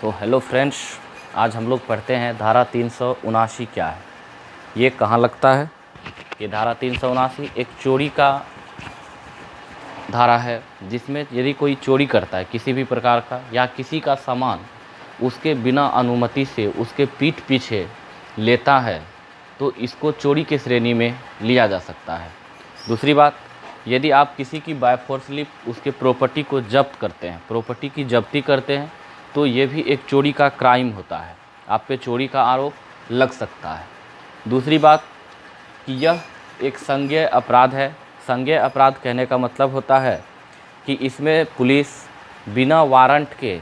तो hello friends, आज हम लोग पढ़ते हैं धारा 379 क्या है, ये कहाँ लगता है। कि धारा 379 एक चोरी का धारा है, जिसमें यदि कोई चोरी करता है किसी भी प्रकार का या किसी का सामान उसके बिना अनुमति से उसके पीठ पीछे लेता है तो इसको चोरी की श्रेणी में लिया जा सकता है। दूसरी बात, यदि आप किसी की बाय फोर्सली उसके प्रॉपर्टी को जब्त करते हैं, प्रॉपर्टी की जब्ती करते हैं, तो ये भी एक चोरी का क्राइम होता है, आप पे चोरी का आरोप लग सकता है। दूसरी बात कि यह एक संज्ञेय अपराध है। संज्ञेय अपराध कहने का मतलब होता है कि इसमें पुलिस बिना वारंट के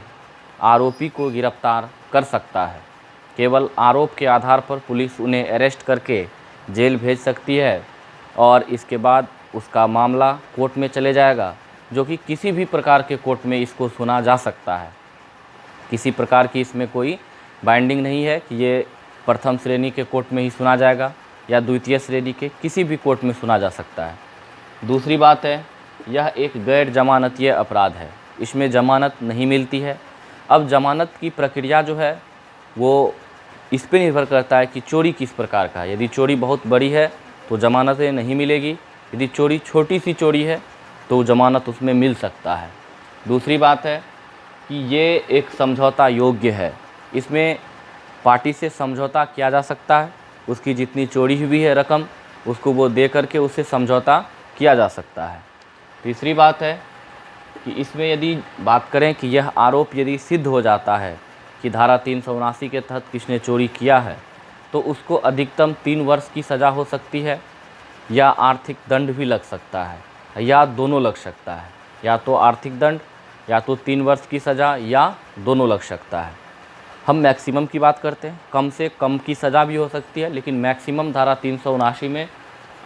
आरोपी को गिरफ्तार कर सकता है। केवल आरोप के आधार पर पुलिस उन्हें अरेस्ट करके जेल भेज सकती है और इसके बाद उसका मामला कोर्ट में चले जाएगा, जो कि किसी भी प्रकार के कोर्ट में इसको सुना जा सकता है। किसी प्रकार की इसमें कोई बाइंडिंग नहीं है कि ये प्रथम श्रेणी के कोर्ट में ही सुना जाएगा या द्वितीय श्रेणी के किसी भी कोर्ट में सुना जा सकता है। दूसरी बात है, यह एक गैर जमानतीय अपराध है, इसमें ज़मानत नहीं मिलती है। अब ज़मानत की प्रक्रिया जो है वो इस पर निर्भर करता है कि चोरी किस प्रकार का है। यदि चोरी बहुत बड़ी है तो ज़मानतें नहीं मिलेगी, यदि चोरी छोटी सी चोरी है तो ज़मानत उसमें मिल सकता है। दूसरी बात है कि ये एक समझौता योग्य है, इसमें पार्टी से समझौता किया जा सकता है, उसकी जितनी चोरी हुई है रकम उसको वो दे करके उससे समझौता किया जा सकता है। तीसरी बात है कि इसमें यदि बात करें कि यह आरोप यदि सिद्ध हो जाता है कि धारा 379 के तहत किसने चोरी किया है तो उसको अधिकतम 3 वर्ष की सज़ा हो सकती है या आर्थिक दंड भी लग सकता है या दोनों लग सकता है, या तो आर्थिक दंड या तो 3 वर्ष की सज़ा या दोनों लग सकता है। हम मैक्सिमम की बात करते हैं, कम से कम की सज़ा भी हो सकती है, लेकिन मैक्सिमम धारा 379 में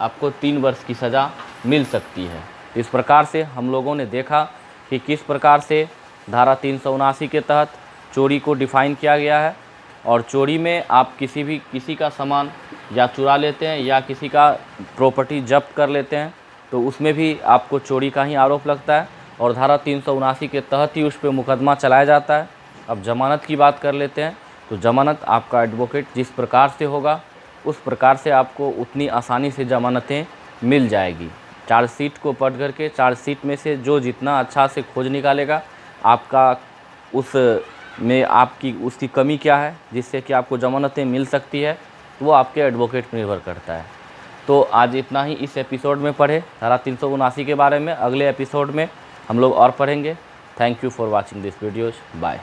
आपको 3 वर्ष की सज़ा मिल सकती है। इस प्रकार से हम लोगों ने देखा कि किस प्रकार से धारा 379 के तहत चोरी को डिफ़ाइन किया गया है, और चोरी में आप किसी का सामान या चुरा लेते हैं या किसी का प्रॉपर्टी जब्त कर लेते हैं तो उसमें भी आपको चोरी का ही आरोप लगता है और धारा 379 के तहत ही उस पर मुकदमा चलाया जाता है। अब ज़मानत की बात कर लेते हैं तो ज़मानत आपका एडवोकेट जिस प्रकार से होगा उस प्रकार से आपको उतनी आसानी से ज़मानतें मिल जाएगी। चार्जशीट को पढ़ करके चार्जशीट में से जो जितना अच्छा से खोज निकालेगा आपका उस में आपकी उसकी कमी क्या है जिससे कि आपको ज़मानतें मिल सकती है, वो आपके एडवोकेट पर निर्भर करता है। तो आज इतना ही इस एपिसोड में पढ़े धारा 379 के बारे में। अगले एपिसोड में हम लोग और पढ़ेंगे। Thank you for watching this videos. Bye.